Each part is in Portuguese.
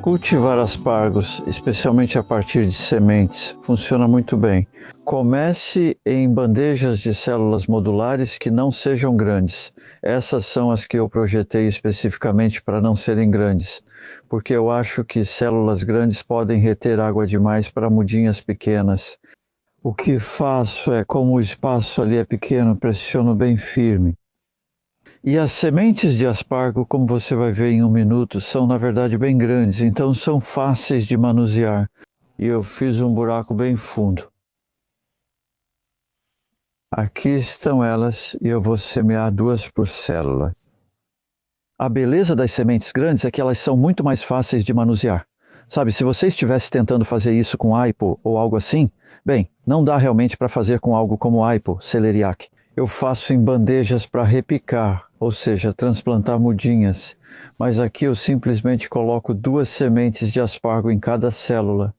Cultivar aspargos, especialmente a partir de sementes, funciona muito bem. Comece em bandejas de células modulares que não sejam grandes. Essas são as que eu projetei especificamente para não serem grandes, porque eu acho que células grandes podem reter água demais para mudinhas pequenas. O que faço é, como o espaço ali é pequeno, pressiono bem firme. E as sementes de aspargo, como você vai ver em um minuto, são na verdade bem grandes, então são fáceis de manusear. E eu fiz um buraco bem fundo. Aqui estão elas e eu vou semear 2 por célula. A beleza das sementes grandes é que elas são muito mais fáceis de manusear. Sabe, se você estivesse tentando fazer isso com aipo ou algo assim, bem, não dá realmente para fazer com algo como aipo, celeriac. Eu faço em bandejas para repicar, ou seja, transplantar mudinhas. Mas aqui eu simplesmente coloco 2 sementes de aspargo em cada célula.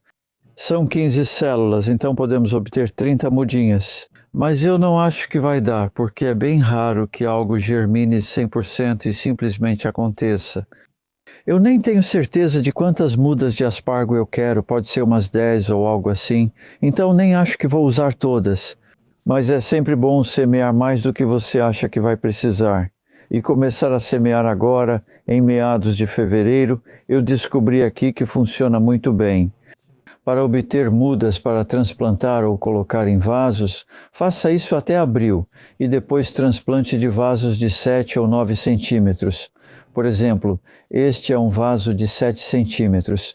São 15 células, então podemos obter 30 mudinhas. Mas eu não acho que vai dar, porque é bem raro que algo germine 100% e simplesmente aconteça. Eu nem tenho certeza de quantas mudas de aspargo eu quero, pode ser umas 10 ou algo assim, então nem acho que vou usar todas. Mas é sempre bom semear mais do que você acha que vai precisar. E começar a semear agora, em meados de fevereiro, eu descobri aqui que funciona muito bem. Para obter mudas para transplantar ou colocar em vasos, faça isso até abril e depois transplante de vasos de 7 ou 9 centímetros. Por exemplo, este é um vaso de 7 centímetros.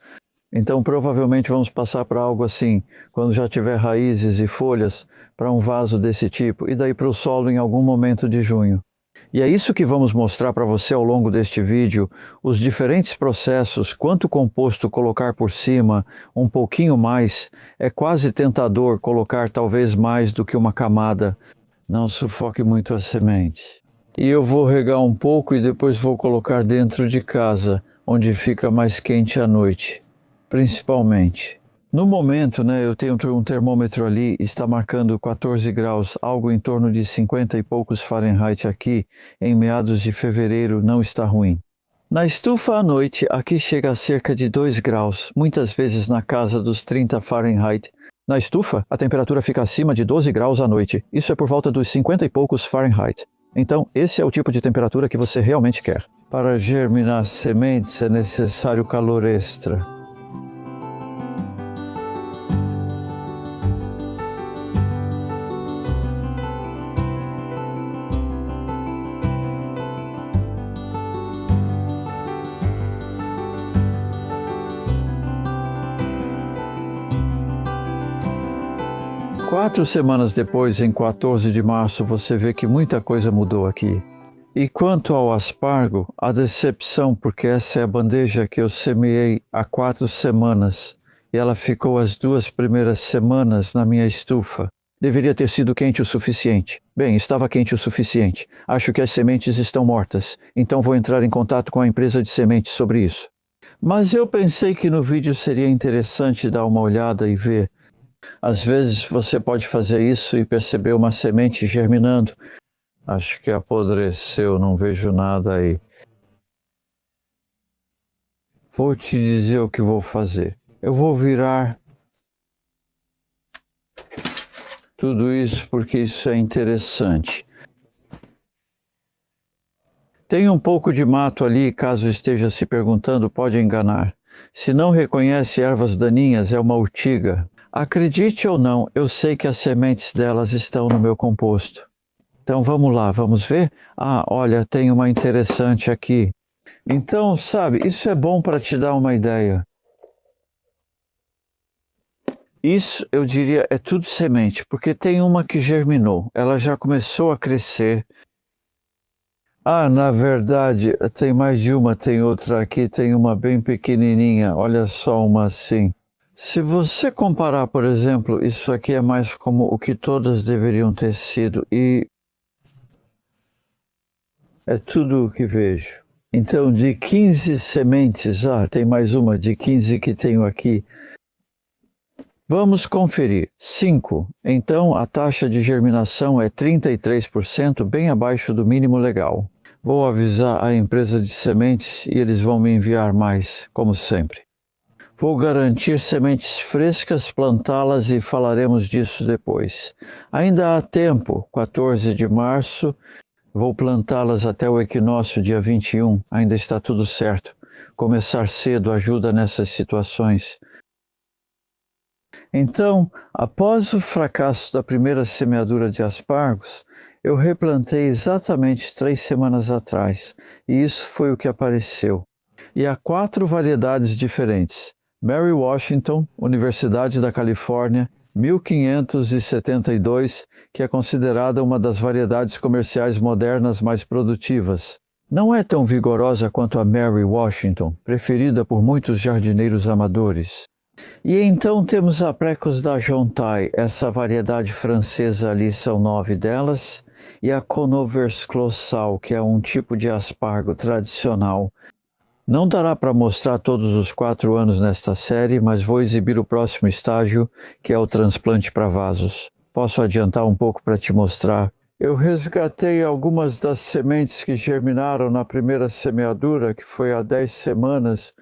Então provavelmente vamos passar para algo assim, quando já tiver raízes e folhas, para um vaso desse tipo, e daí para o solo em algum momento de junho. E é isso que vamos mostrar para você ao longo deste vídeo, os diferentes processos, quanto composto colocar por cima, um pouquinho mais, é quase tentador colocar talvez mais do que uma camada. Não sufoque muito a semente. E eu vou regar um pouco e depois vou colocar dentro de casa, onde fica mais quente à noite. Principalmente. No momento, eu tenho um termômetro ali, está marcando 14 graus, algo em torno de 50 e poucos Fahrenheit aqui, em meados de fevereiro não está ruim. Na estufa à noite, aqui chega a cerca de 2 graus, muitas vezes na casa dos 30 Fahrenheit. Na estufa, a temperatura fica acima de 12 graus à noite, isso é por volta dos 50 e poucos Fahrenheit. Então, esse é o tipo de temperatura que você realmente quer. Para germinar sementes é necessário calor extra. Quatro semanas depois, em 14 de março, você vê que muita coisa mudou aqui. E quanto ao aspargo, a decepção, porque essa é a bandeja que eu semeei há 4 semanas, e ela ficou as 2 primeiras semanas na minha estufa. Deveria ter sido quente o suficiente. Bem, estava quente o suficiente. Acho que as sementes estão mortas, então vou entrar em contato com a empresa de sementes sobre isso. Mas eu pensei que no vídeo seria interessante dar uma olhada e ver. Às vezes você pode fazer isso e perceber uma semente germinando. Acho que apodreceu, não vejo nada aí. Vou te dizer o que vou fazer. Eu vou virar tudo isso porque isso é interessante. Tem um pouco de mato ali, caso esteja se perguntando, pode enganar. Se não reconhece ervas daninhas, é uma urtiga. Acredite ou não, eu sei que as sementes delas estão no meu composto. Então vamos lá, vamos ver? Ah, olha, tem uma interessante aqui. Então, sabe, isso é bom para te dar uma ideia. Isso, eu diria, é tudo semente, porque tem uma que germinou, ela já começou a crescer. Ah, na verdade, tem mais de uma, tem outra aqui, tem uma bem pequenininha, olha só uma assim. Se você comparar, por exemplo, isso aqui é mais como o que todas deveriam ter sido e é tudo o que vejo. Então, de 15 sementes, tem mais uma de 15 que tenho aqui. Vamos conferir. 5. Então, a taxa de germinação é 33%, bem abaixo do mínimo legal. Vou avisar a empresa de sementes e eles vão me enviar mais, como sempre. Vou garantir sementes frescas, plantá-las e falaremos disso depois. Ainda há tempo, 14 de março, vou plantá-las até o equinócio, dia 21, ainda está tudo certo. Começar cedo ajuda nessas situações. Então, após o fracasso da primeira semeadura de aspargos, eu replantei exatamente 3 semanas atrás, e isso foi o que apareceu. E há 4 variedades diferentes. Mary Washington, Universidade da Califórnia, 1572, que é considerada uma das variedades comerciais modernas mais produtivas. Não é tão vigorosa quanto a Mary Washington, preferida por muitos jardineiros amadores. E então temos a Precos d'Argenteuil, essa variedade francesa ali, são 9 delas, e a Conovers Colossal, que é um tipo de aspargo tradicional. Não dará para mostrar todos os 4 anos nesta série, mas vou exibir o próximo estágio, que é o transplante para vasos. Posso adiantar um pouco para te mostrar. Eu resgatei algumas das sementes que germinaram na primeira semeadura, que foi há 10 semanas,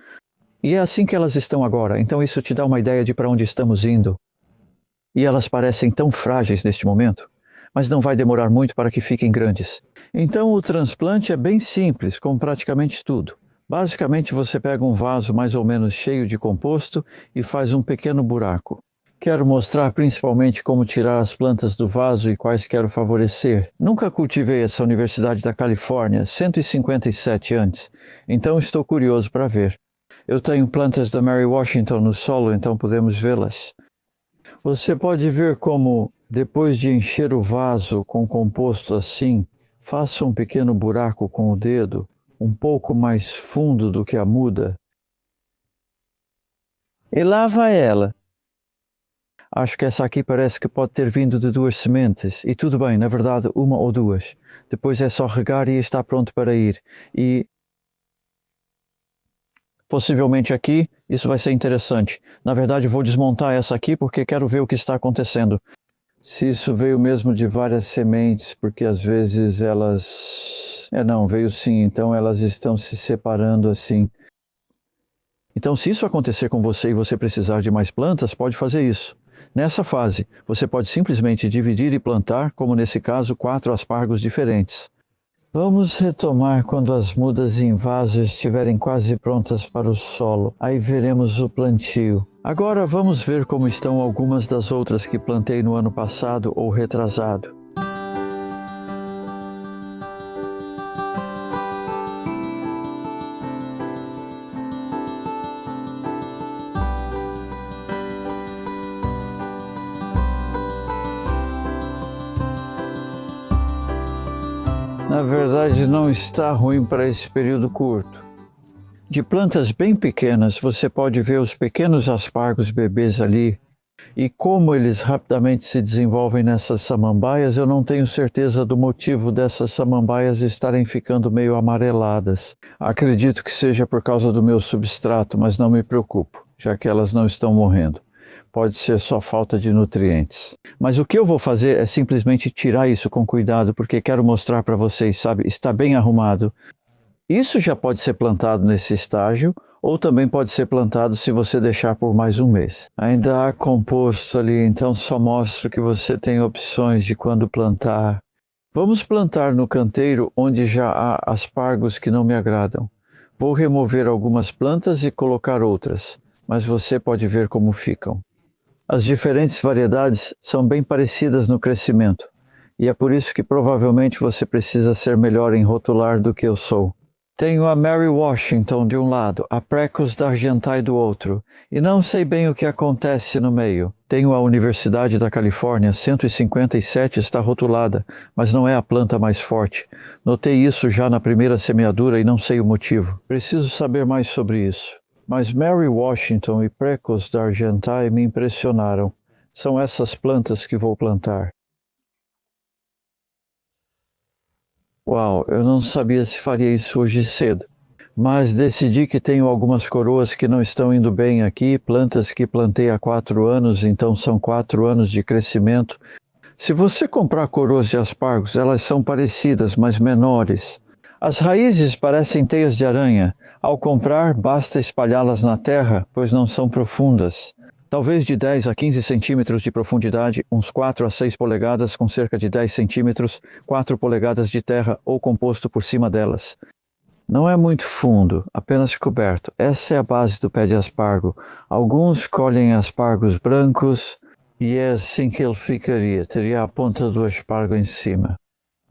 e é assim que elas estão agora, então isso te dá uma ideia de para onde estamos indo. E elas parecem tão frágeis neste momento, mas não vai demorar muito para que fiquem grandes. Então o transplante é bem simples, com praticamente tudo. Basicamente você pega um vaso mais ou menos cheio de composto e faz um pequeno buraco. Quero mostrar principalmente como tirar as plantas do vaso e quais quero favorecer. Nunca cultivei essa Universidade da Califórnia, 157 antes, então estou curioso para ver. Eu tenho plantas da Mary Washington no solo, então podemos vê-las. Você pode ver como, depois de encher o vaso com composto assim, faça um pequeno buraco com o dedo, um pouco mais fundo do que a muda. E lá vai ela. Acho que essa aqui parece que pode ter vindo de 2 sementes. E tudo bem, na verdade, 1 ou 2. Depois é só regar e está pronto para ir. E possivelmente aqui, isso vai ser interessante. Na verdade, vou desmontar essa aqui porque quero ver o que está acontecendo. Se isso veio mesmo de várias sementes, porque às vezes elas... não, veio sim, então elas estão se separando assim. Então, se isso acontecer com você e você precisar de mais plantas, pode fazer isso. Nessa fase, você pode simplesmente dividir e plantar, como nesse caso, 4 aspargos diferentes. Vamos retomar quando as mudas em vaso estiverem quase prontas para o solo. Aí veremos o plantio. Agora vamos ver como estão algumas das outras que plantei no ano passado ou retrasado. Na verdade, não está ruim para esse período curto. De plantas bem pequenas, você pode ver os pequenos aspargos bebês ali. E como eles rapidamente se desenvolvem nessas samambaias, eu não tenho certeza do motivo dessas samambaias estarem ficando meio amareladas. Acredito que seja por causa do meu substrato, mas não me preocupo, já que elas não estão morrendo. Pode ser só falta de nutrientes. Mas o que eu vou fazer é simplesmente tirar isso com cuidado, porque quero mostrar para vocês, sabe, está bem arrumado. Isso já pode ser plantado nesse estágio, ou também pode ser plantado se você deixar por mais 1 mês. Ainda há composto ali, então só mostro que você tem opções de quando plantar. Vamos plantar no canteiro onde já há aspargos que não me agradam. Vou remover algumas plantas e colocar outras, mas você pode ver como ficam. As diferentes variedades são bem parecidas no crescimento, e é por isso que provavelmente você precisa ser melhor em rotular do que eu sou. Tenho a Mary Washington de um lado, a Precos d'Argenteuil do outro, e não sei bem o que acontece no meio. Tenho a Universidade da Califórnia, 157 está rotulada, mas não é a planta mais forte. Notei isso já na primeira semeadura e não sei o motivo. Preciso saber mais sobre isso. Mas Mary Washington e Precos d'Argenteuil me impressionaram. São essas plantas que vou plantar. Uau, eu não sabia se faria isso hoje cedo. Mas decidi que tenho algumas coroas que não estão indo bem aqui, plantas que plantei há 4 anos, então são 4 anos de crescimento. Se você comprar coroas de aspargos, elas são parecidas, mas menores. As raízes parecem teias de aranha. Ao comprar, basta espalhá-las na terra, pois não são profundas. Talvez de 10 a 15 centímetros de profundidade, uns 4 a 6 polegadas com cerca de 10 centímetros, 4 polegadas de terra ou composto por cima delas. Não é muito fundo, apenas coberto. Essa é a base do pé de aspargo. Alguns colhem aspargos brancos e é assim que ele ficaria, teria a ponta do aspargo em cima.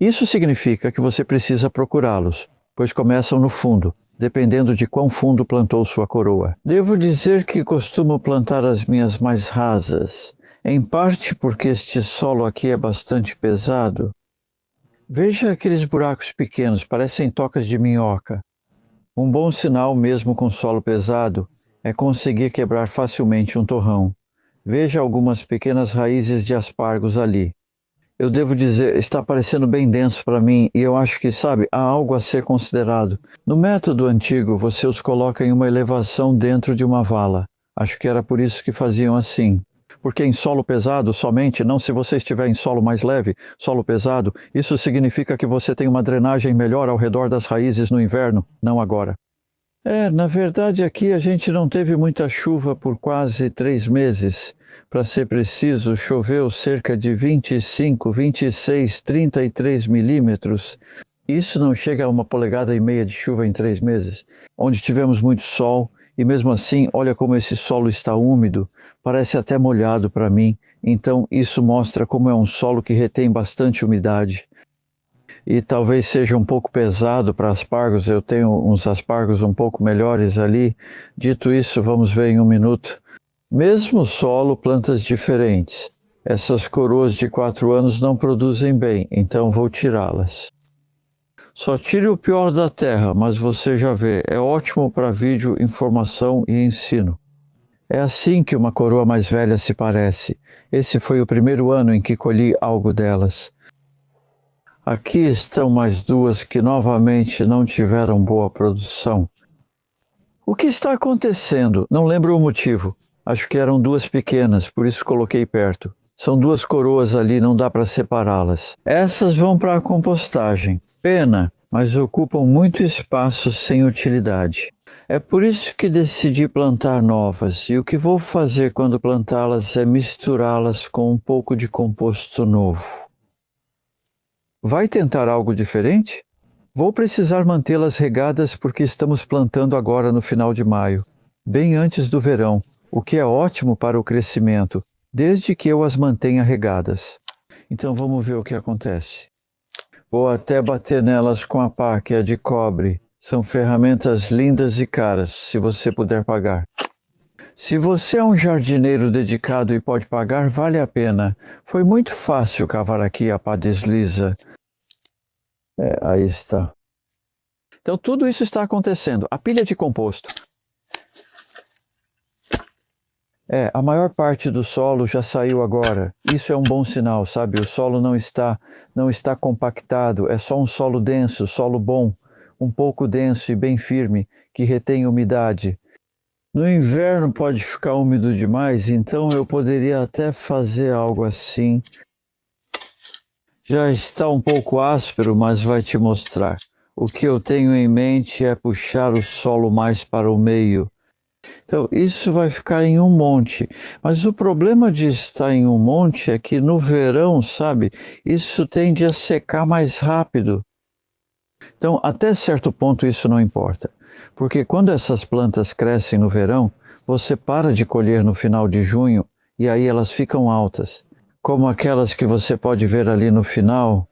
Isso significa que você precisa procurá-los, pois começam no fundo, dependendo de quão fundo plantou sua coroa. Devo dizer que costumo plantar as minhas mais rasas, em parte porque este solo aqui é bastante pesado. Veja aqueles buracos pequenos, parecem tocas de minhoca. Um bom sinal, mesmo com solo pesado, é conseguir quebrar facilmente um torrão. Veja algumas pequenas raízes de aspargos ali. Eu devo dizer, está parecendo bem denso para mim e eu acho que, sabe, há algo a ser considerado. No método antigo, você os coloca em uma elevação dentro de uma vala. Acho que era por isso que faziam assim. Porque em solo pesado, somente, não se você estiver em solo mais leve, solo pesado, isso significa que você tem uma drenagem melhor ao redor das raízes no inverno, não agora. Na verdade aqui a gente não teve muita chuva por quase 3 meses. Para ser preciso, choveu cerca de 25, 26, 33 milímetros. Isso não chega a 1,5 polegadas de chuva em 3 meses, onde tivemos muito sol. E mesmo assim, olha como esse solo está úmido, parece até molhado para mim. Então isso mostra como é um solo que retém bastante umidade. E talvez seja um pouco pesado para aspargos, eu tenho uns aspargos um pouco melhores ali. Dito isso, vamos ver em um minuto. Mesmo solo, plantas diferentes. Essas coroas de 4 anos não produzem bem, então vou tirá-las. Só tire o pior da terra, mas você já vê, é ótimo para vídeo, informação e ensino. É assim que uma coroa mais velha se parece. Esse foi o primeiro ano em que colhi algo delas. Aqui estão mais 2 que novamente não tiveram boa produção. O que está acontecendo? Não lembro o motivo. Acho que eram 2 pequenas, por isso coloquei perto. São 2 coroas ali, não dá para separá-las. Essas vão para a compostagem. Pena, mas ocupam muito espaço sem utilidade. É por isso que decidi plantar novas, e o que vou fazer quando plantá-las é misturá-las com um pouco de composto novo. Vai tentar algo diferente? Vou precisar mantê-las regadas porque estamos plantando agora no final de maio, bem antes do verão, o que é ótimo para o crescimento, desde que eu as mantenha regadas. Então vamos ver o que acontece. Vou até bater nelas com a pá, que é de cobre. São ferramentas lindas e caras, se você puder pagar. Se você é um jardineiro dedicado e pode pagar, vale a pena. Foi muito fácil cavar aqui, a pá desliza. Aí está. Então tudo isso está acontecendo. A pilha de composto. A maior parte do solo já saiu agora. Isso é um bom sinal, sabe? O solo não está compactado, é só um solo denso, solo bom, um pouco denso e bem firme, que retém umidade. No inverno pode ficar úmido demais, então eu poderia até fazer algo assim. Já está um pouco áspero, mas vai te mostrar. O que eu tenho em mente é puxar o solo mais para o meio. Então, isso vai ficar em um monte. Mas o problema de estar em um monte é que no verão, sabe, isso tende a secar mais rápido. Então, até certo ponto isso não importa. Porque quando essas plantas crescem no verão, você para de colher no final de junho e aí elas ficam altas. Como aquelas que você pode ver ali no final.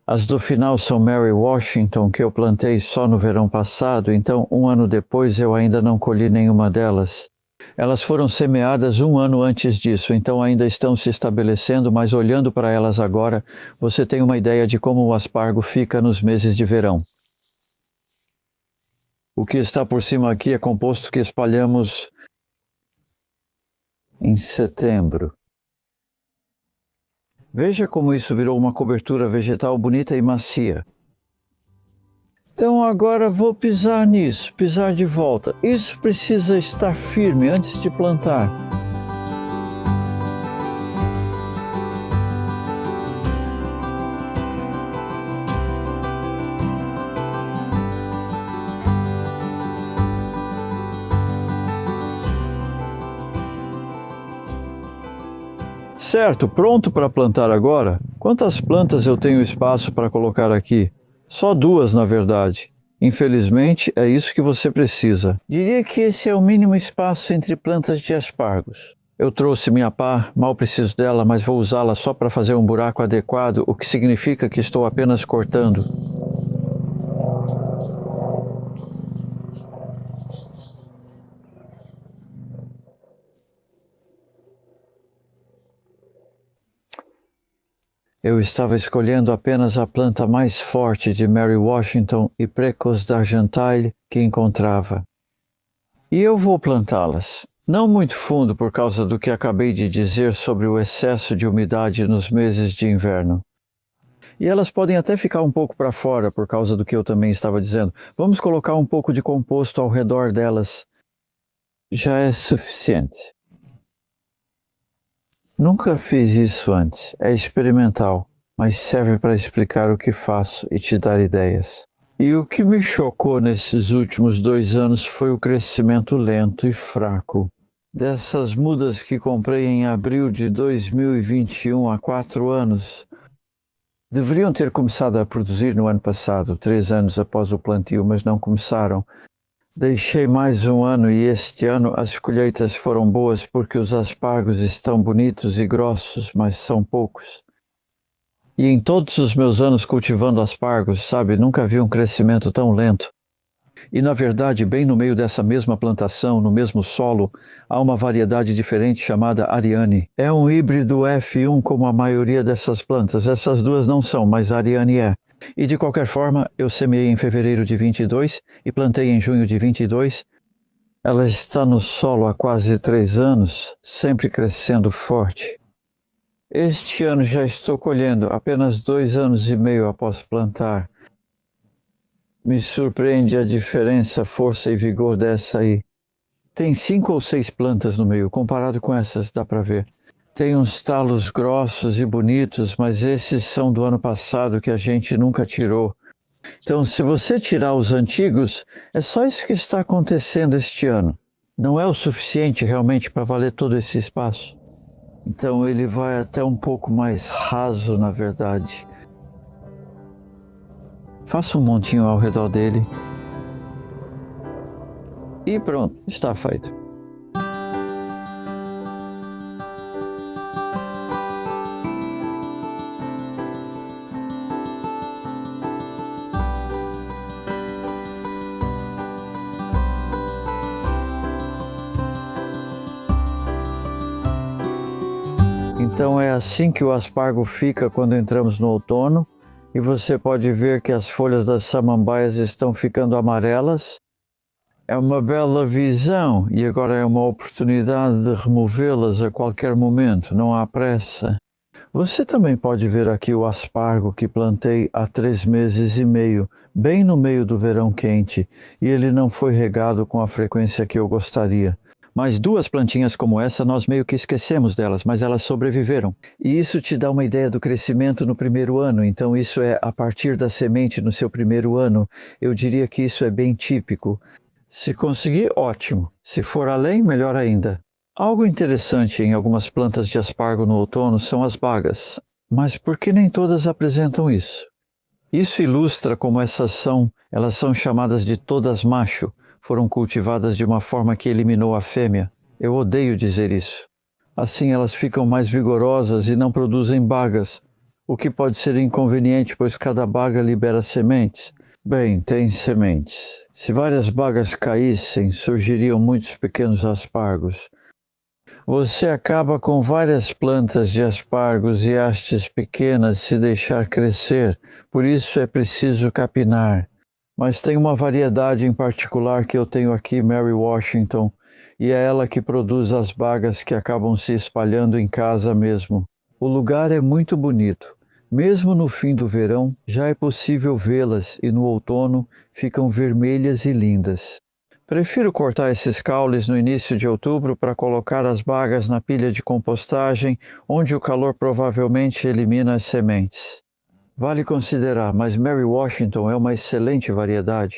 As do final são Mary Washington, que eu plantei só no verão passado, então 1 ano depois eu ainda não colhi nenhuma delas. Elas foram semeadas 1 ano antes disso, então ainda estão se estabelecendo, mas olhando para elas agora, você tem uma ideia de como o aspargo fica nos meses de verão. O que está por cima aqui é composto que espalhamos em setembro. Veja como isso virou uma cobertura vegetal bonita e macia. Então agora vou pisar nisso, pisar de volta. Isso precisa estar firme antes de plantar. Certo, pronto para plantar agora? Quantas plantas eu tenho espaço para colocar aqui? Só 2, na verdade. Infelizmente, é isso que você precisa. Diria que esse é o mínimo espaço entre plantas de aspargos. Eu trouxe minha pá, mal preciso dela, mas vou usá-la só para fazer um buraco adequado, o que significa que estou apenas cortando. Eu estava escolhendo apenas a planta mais forte de Mary Washington e Precos d'Argentine que encontrava. E eu vou plantá-las. Não muito fundo por causa do que acabei de dizer sobre o excesso de umidade nos meses de inverno. E elas podem até ficar um pouco para fora por causa do que eu também estava dizendo. Vamos colocar um pouco de composto ao redor delas. Já é suficiente. Nunca fiz isso antes. É experimental, mas serve para explicar o que faço e te dar ideias. E o que me chocou nesses últimos 2 anos foi o crescimento lento e fraco dessas mudas que comprei em abril de 2021, há 4 anos. Deveriam ter começado a produzir no ano passado, 3 anos após o plantio, mas não começaram. Deixei mais 1 ano e este ano as colheitas foram boas porque os aspargos estão bonitos e grossos, mas são poucos. E em todos os meus anos cultivando aspargos, sabe, nunca vi um crescimento tão lento. E na verdade, bem no meio dessa mesma plantação, no mesmo solo, há uma variedade diferente chamada Ariane. É um híbrido F1 como a maioria dessas plantas. Essas 2 não são, mas a Ariane é. E de qualquer forma, eu semeei em fevereiro de 22 e plantei em junho de 22. Ela está no solo há quase 3 anos, sempre crescendo forte. Este ano já estou colhendo, apenas 2 anos e meio após plantar. Me surpreende a diferença, força e vigor dessa aí. Tem 5 ou 6 plantas no meio, comparado com essas, dá para ver. Tem uns talos grossos e bonitos, mas esses são do ano passado que a gente nunca tirou. Então, se você tirar os antigos, é só isso que está acontecendo este ano. Não é o suficiente realmente para valer todo esse espaço. Então ele vai até um pouco mais raso, na verdade. Faça um montinho ao redor dele. E pronto, está feito. Então é assim que o aspargo fica quando entramos no outono, e você pode ver que as folhas das samambaias estão ficando amarelas. É uma bela visão e agora é uma oportunidade de removê-las a qualquer momento, não há pressa. Você também pode ver aqui o aspargo que plantei há 3 meses e meio, bem no meio do verão quente, e ele não foi regado com a frequência que eu gostaria. Mas 2 plantinhas como essa, nós meio que esquecemos delas, mas elas sobreviveram. E isso te dá uma ideia do crescimento no primeiro ano, então isso é a partir da semente no seu primeiro ano. Eu diria que isso é bem típico. Se conseguir, ótimo. Se for além, melhor ainda. Algo interessante em algumas plantas de aspargo no outono são as bagas. Mas por que nem todas apresentam isso? Isso ilustra como elas são chamadas de todas macho. Foram cultivadas de uma forma que eliminou a fêmea. Eu odeio dizer isso. Assim elas ficam mais vigorosas e não produzem bagas, o que pode ser inconveniente, pois cada baga libera sementes. Bem, tem sementes. Se várias bagas caíssem, surgiriam muitos pequenos aspargos. Você acaba com várias plantas de aspargos e hastes pequenas se deixar crescer, por isso é preciso capinar. Mas tem uma variedade em particular que eu tenho aqui, Mary Washington, e é ela que produz as bagas que acabam se espalhando em casa mesmo. O lugar é muito bonito. Mesmo no fim do verão, já é possível vê-las e no outono ficam vermelhas e lindas. Prefiro cortar esses caules no início de outubro para colocar as bagas na pilha de compostagem, onde o calor provavelmente elimina as sementes. Vale considerar, mas Mary Washington é uma excelente variedade.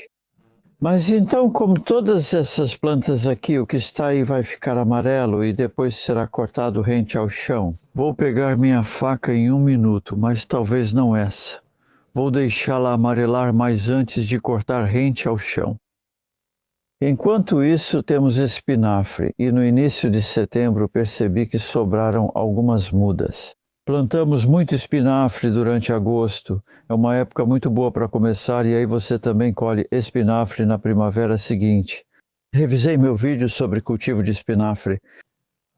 Mas então, como todas essas plantas aqui, o que está aí vai ficar amarelo e depois será cortado rente ao chão. Vou pegar minha faca em 1 minuto, mas talvez não essa. Vou deixá-la amarelar mais antes de cortar rente ao chão. Enquanto isso, temos espinafre e no início de setembro percebi que sobraram algumas mudas. Plantamos muito espinafre durante agosto, é uma época muito boa para começar e aí você também colhe espinafre na primavera seguinte. Revisei meu vídeo sobre cultivo de espinafre.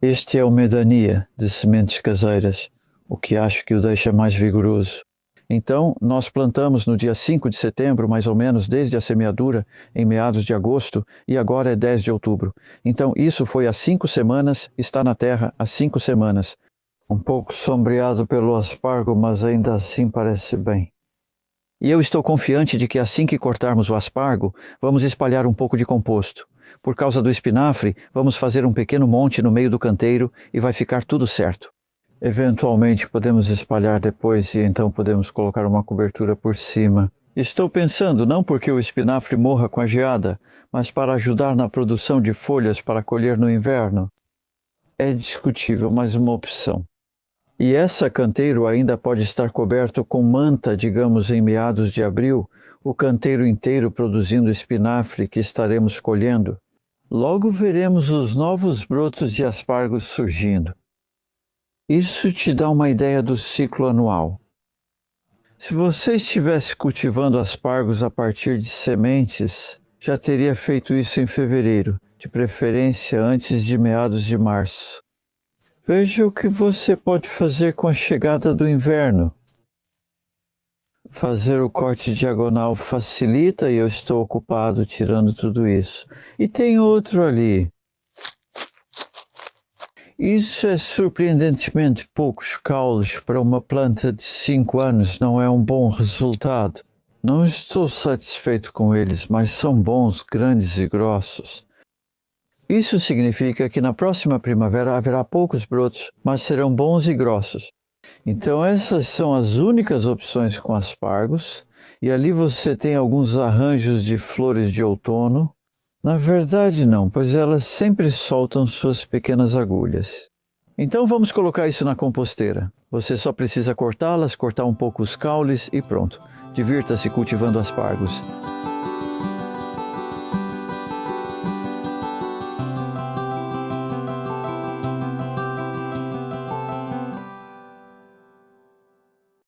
Este é o Medania de sementes caseiras, o que acho que o deixa mais vigoroso. Então, nós plantamos no dia 5 de setembro, mais ou menos, desde a semeadura, em meados de agosto, e agora é 10 de outubro. Então, isso foi há 5 semanas, está na terra há 5 semanas. Um pouco sombreado pelo aspargo, mas ainda assim parece bem. E eu estou confiante de que assim que cortarmos o aspargo, vamos espalhar um pouco de composto. Por causa do espinafre, vamos fazer um pequeno monte no meio do canteiro e vai ficar tudo certo. Eventualmente podemos espalhar depois e então podemos colocar uma cobertura por cima. Estou pensando não porque o espinafre morra com a geada, mas para ajudar na produção de folhas para colher no inverno. É discutível, mas uma opção. E essa canteiro ainda pode estar coberto com manta, digamos em meados de abril, o canteiro inteiro produzindo espinafre que estaremos colhendo. Logo veremos os novos brotos de aspargos surgindo. Isso te dá uma ideia do ciclo anual. Se você estivesse cultivando aspargos a partir de sementes, já teria feito isso em fevereiro, de preferência antes de meados de março. Veja o que você pode fazer com a chegada do inverno. Fazer o corte diagonal facilita e eu estou ocupado tirando tudo isso. E tem outro ali. Isso é surpreendentemente poucos caules para uma planta de 5 anos, não é um bom resultado. Não estou satisfeito com eles, mas são bons, grandes e grossos. Isso significa que na próxima primavera haverá poucos brotos, mas serão bons e grossos. Então essas são as únicas opções com aspargos, e ali você tem alguns arranjos de flores de outono. Na verdade não, pois elas sempre soltam suas pequenas agulhas. Então vamos colocar isso na composteira. Você só precisa cortá-las, cortar um pouco os caules e pronto. Divirta-se cultivando aspargos.